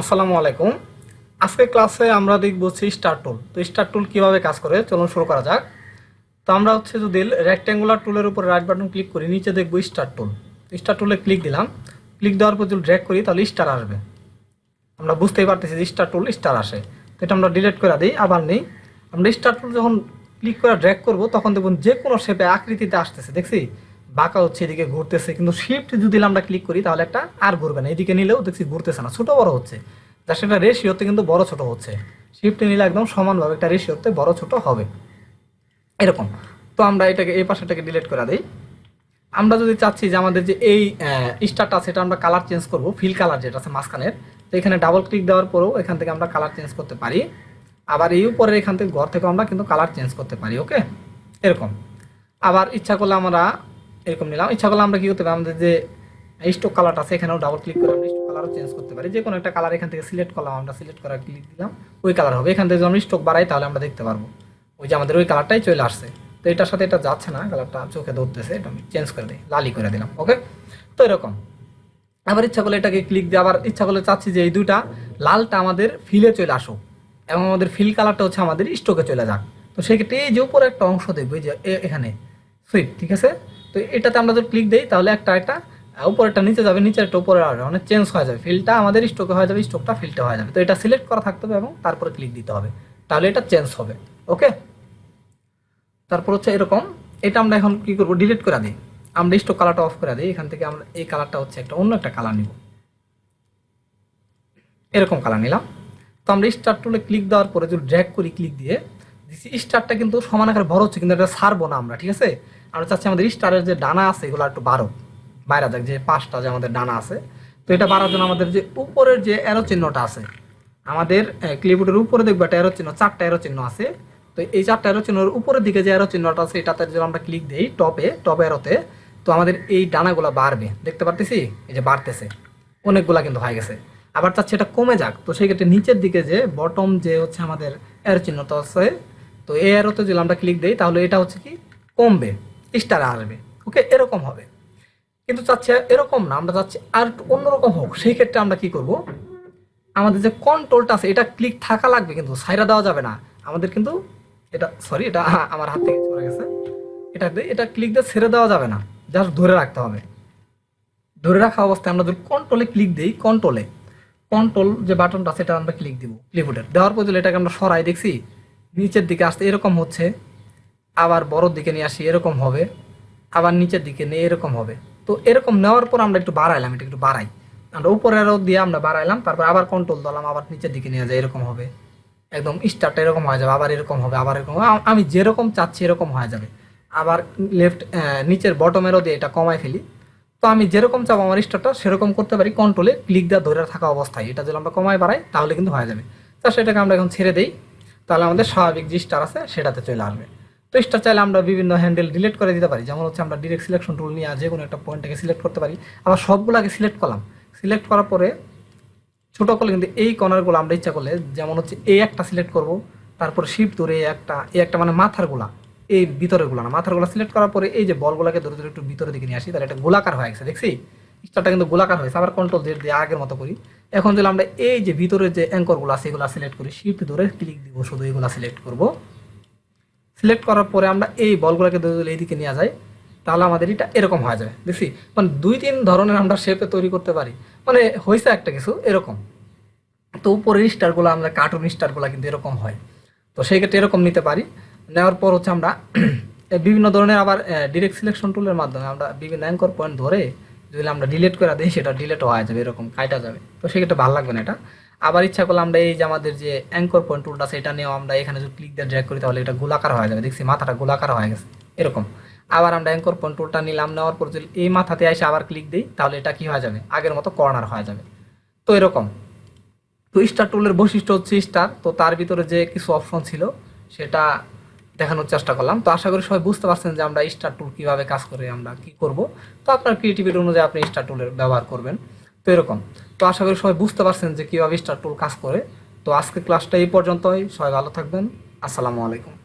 আসসালামু আলাইকুম। আজকে ক্লাসে আমরা দেখব স্টার টুল। তো স্টার টুল কিভাবে কাজ করে চলুন শুরু করা যাক। তো আমরা যদি রেক্ট্যাঙ্গুলার টুলের উপরে রাইট বাটন ক্লিক করি, নিচে দেখব স্টার টুল। স্টার টুলে ক্লিক দিলাম। ক্লিক দেওয়ার পর যদি ড্র্যাগ করি তাহলে স্টার আসবে। আমরা বুঝতেই পারতেছি যে স্টার টুল স্টার আসে। তো এটা আমরা ডিলিট করে দিই, আবার নেই। আমরা স্টার টুল যখন ক্লিক করে ড্র্যাগ করব তখন দেখুন যে কোনো শেপে আকৃতিতে আসতেছে, দেখছি বাঁকা হচ্ছে, এদিকে ঘুরতেছে। কিন্তু শিফট যদি আমরা ক্লিক করি তাহলে একটা আর ঘুরবে না, এদিকে নিলেও দেখছি ঘুরতেছে না, ছোটো বড় হচ্ছে। যার সেটা রেশিওতে কিন্তু বড় ছোট হচ্ছে। শিফটে নিলে একদম সমানভাবে একটা রেশিওতে বড় ছোট হবে এরকম। তো আমরা এটাকে এই পাশেটাকে ডিলিট করে দিই। আমরা যদি চাচ্ছি যে আমাদের যে এই স্টারটা আছে এটা আমরা কালার চেঞ্জ করব, ফিল কালার যেটা আছে মাঝখানের, তো এখানে ডাবল ক্লিক দেওয়ার পরেও এখান থেকে আমরা কালার চেঞ্জ করতে পারি। আবার এই উপরে এখান থেকে ঘর থেকে আমরা কিন্তু কালার চেঞ্জ করতে পারি। ওকে, এরকম। আবার ইচ্ছা করলে আমরা এরকম নিলাম, ইচ্ছা করলে আমরা কী করতে পারি, আমাদের যে স্টক কালারটা আছে এখানেও ডাবল ক্লিক করে আমরা স্টক কালারও চেঞ্জ করতে পারি। যে কোনো একটা কালার এখান থেকে সিলেক্ট করলাম, আমরা সিলেক্ট করার ক্লিক দিলাম, ওই কালার হবে। এখান থেকে যদি আমরা স্টক বাড়াই তাহলে আমরা দেখতে পারবো ওই যে আমাদের ওই কালারটাই চলে আসছে। তো এটার সাথে এটা যাচ্ছে না, কালারটা চোখে ধরতেছে, এটা আমি চেঞ্জ করে দিই, লালি করে দিলাম। ওকে, তো এরকম। আবার ইচ্ছা করলে এটাকে ক্লিক দিয়ে আবার ইচ্ছা করলে চাচ্ছি যে এই দুইটা লালটা আমাদের ফিলে চলে আসুক এবং আমাদের ফিল কালারটা হচ্ছে আমাদের স্টকে চলে যাক। তো সেক্ষেত্রে এই যে উপরে একটা অংশ দেখবো যে এখানে সুইপ, ঠিক আছে। তো এটাতে আমরা যদি ক্লিক দিই তাহলে একটা উপরেরটা নিচে যাবে, নিচের একটা উপরে আসবে, মানে চেঞ্জ হয়ে যাবে। ফিলটা আমাদের স্টকে হয়ে যাবে, স্টকটা ফিলটা হয়ে যাবে। তো এটা সিলেক্ট করা থাকতে হবে এবং তারপরে ক্লিক দিতে হবে, তাহলে এটা চেঞ্জ হবে। ওকে, তারপর হচ্ছে এরকম। এটা আমরা এখন কি করব, ডিলিট করে দিই। আমরা স্টক কালারটা অফ করে দিই। এখান থেকে আমরা এই কালারটা হচ্ছে একটা অন্য একটা কালার নিব, এরকম কালার নিলাম। তো আমরা স্টার টুলে ক্লিক দেওয়ার পরে যদি ড্র্যাগ করি, ক্লিক দিয়ে দিচ্ছি, স্টারটা কিন্তু সমান আকারে বড় হচ্ছে, কিন্তু এটা ছাড়বো না আমরা, ঠিক আছে। আমরা চাচ্ছি আমাদের স্টারের যে ডানা আছে এগুলো একটু বাইরে যাক, যে পাঁচটা যে আমাদের ডানা আছে। তো এটা বাড়ার জন্য আমাদের যে উপরের যে অ্যারো চিহ্নটা আছে, আমাদের ক্লিপবোর্ডের উপরে দেখবো একটা অ্যারো চিহ্ন, চারটা অ্যারো চিহ্ন আছে। তো এই চারটা অ্যারো চিহ্নের উপরের দিকে যে অ্যারো চিহ্নটা আছে এটাতে যদি আমরা ক্লিক দিই টপ অ্যারোতে, তো আমাদের এই ডানাগুলো বাড়বে, দেখতে পারতেছি এই যে বাড়তেছে, অনেকগুলা কিন্তু হয়ে গেছে। আবার চাচ্ছি এটা কমে যাক, তো সেই ক্ষেত্রে নিচের দিকে যে বটম যে হচ্ছে আমাদের অ্যারো চিহ্নটা আছে, তো এই অ্যারোতে যদি আমরা ক্লিক দিই তাহলে এটা হচ্ছে কি কমবে, স্টার আসবে। ওকে, এরকম হবে। কিন্তু চাচ্ছি এরকম না, আমরা চাচ্ছি আর একটু অন্যরকম হোক। সেই ক্ষেত্রে আমরা কি করব, আমাদের যে কন্ট্রোলটা আছে এটা ক্লিক থাকা লাগবে, কিন্তু সাইরা দেওয়া যাবে না আমাদের। কিন্তু এটা সরি, এটা আমার হাত থেকে চলে গেছে। এটা ক্লিক দিয়ে ছেড়ে দেওয়া যাবে না, জাস্ট ধরে রাখতে হবে। ধরে রাখা অবস্থায় আমরা যদি কন্ট্রোলে ক্লিক দিই, কন্ট্রোল যে বাটনটা আছে এটা আমরা ক্লিক দিব কিবোর্ডের, দেওয়ার পর যদি এটাকে আমরা সরাই, দেখছি নিচের দিকে আসতে এরকম হচ্ছে, আবার বড়োর দিকে নিয়ে আসি এরকম হবে, আবার নিচের দিকে নিয়ে এরকম হবে। তো এরকম নেওয়ার পর আমরা একটু বাড়াইলাম, এটা একটু বাড়াই, আমরা উপরেরও দিয়ে আমরা বাড়াইলাম, তারপর আবার কন্ট্রোল দিলাম, আবার নিচের দিকে নিয়ে যায়, এরকম হবে। একদম স্টারটা এরকম হয়ে যাবে, আবার এরকম হবে, আবার এরকম, আমি যেরকম চাচ্ছি এরকম হয়ে যাবে। আবার লেফট নিচের বটমেরও দিয়ে এটা কমাই ফেলি। তো আমি যেরকম চাবো আমার স্টারটা সেরকম করতে পারি কন্ট্রোলে ক্লিক দেওয়া ধরে থাকা অবস্থায়। এটা যদি আমরা কমাই বাড়াই তাহলে কিন্তু হয়ে যাবে। তা সেটাকে আমরা এখন ছেড়ে দিই, তাহলে আমাদের স্বাভাবিক যে স্টার আছে সেটাতে চলে আসবে। তো স্টার চাইলে আমরা বিভিন্ন হ্যান্ডেল ডিলিট করে দিতে পারি, যেমন হচ্ছে আমরা ডিরেক্ট সিলেকশন টুল নিয়ে যে কোনো একটা পয়েন্টটাকে সিলেক্ট করতে পারি। আবার সবগুলোকে সিলেক্ট করলাম, সিলেক্ট করার পরে ছোটো করলে কিন্তু এই কর্নারগুলো আমরা ইচ্ছা করলে, যেমন হচ্ছে এই একটা সিলেক্ট করব, তারপর শিফট ধরে এই একটা মানে মাথারগুলা, এই ভিতরেরগুলো না, মাথারগুলো সিলেক্ট করার পরে এই যে বলগুলোকে ধরে ধরে একটু ভিতরের দিকে নিয়ে আসি, তাহলে এটা গোলাকার হয়ে গেছে, দেখছি স্টারটা কিন্তু গোলাকার হয়েছে। আবার কন্ট্রোল দিয়ে আগের মতো করি। এখন যদি আমরা এই যে ভিতরের যে অ্যাঙ্করগুলো আছে এগুলো সিলেক্ট করি, শিফট ধরে ক্লিক দিব, শুধু এগুলো সিলেক্ট করব। সিলেক্ট করার পরে আমরা এই বলগুলোকে ধরে ধরে এইদিকে নিয়ে যাই, তাহলে আমাদের এটা এরকম হয়ে যাবে, দেখছি। মানে 2-3 ধরনের আমরা শেপে তৈরি করতে পারি, মানে হয়েছে একটা কিছু এরকম। তো উপরের স্টারগুলো আমরা কার্টুন স্টারগুলো কিন্তু এরকম হয়। তো সেই ক্ষেত্রে এরকম নিতে পারি। নেওয়ার পর হচ্ছে আমরা বিভিন্ন ধরনের আবার ডিরেক্ট সিলেকশন টুলের মাধ্যমে আমরা বিভিন্ন অ্যাঙ্কর পয়েন্ট ধরে যদি আমরা ডিলিট করে দিই সেটা ডিলিট হয়ে যাবে, এরকম কাটা যাবে। তো সেক্ষেত্রে ভালো লাগবে না এটা। আবার ইচ্ছা করলে আমরা এই যে আমাদের যে অ্যাঙ্কর পয়েন্ট টুলটা আছে এটা নিয়েও আমরা এখানে যদি ক্লিক দিয়ে ড্র্যাগ করি তাহলে এটা গোলাকার হয়ে যাবে, দেখছি মাথাটা গোলাকার হয়ে গেছে এরকম। আবার আমরা অ্যাঙ্কর পয়েন্ট টুলটা নিলাম, নেওয়ার পর যদি এই মাথাতে এসে আবার ক্লিক দিই তাহলে এটা কি হয়ে যাবে, আগের মতো কর্নার হয়ে যাবে। তো এরকম। তো স্টার টুলের বৈশিষ্ট্য হচ্ছে স্টার, তো তার ভিতরে যে কিছু অপশন ছিল সেটা দেখানোর চেষ্টা করলাম। তো আশা করি সবাই বুঝতে পারছেন যে আমরা স্টার টুল কীভাবে কাজ করে আমরা কি করব। তো আপনার ক্রিয়েটিভিটি অনুযায়ী আপনি স্টার টুলের ব্যবহার করবেন। তো এরকম। তো আশা করি সবাই বুঝতে পারছেন যে কীভাবে স্টার টুল কাজ করে। তো আজকে ক্লাসটা এই পর্যন্তই, সবাই ভালো থাকবেন। আসসালামু আলাইকুম।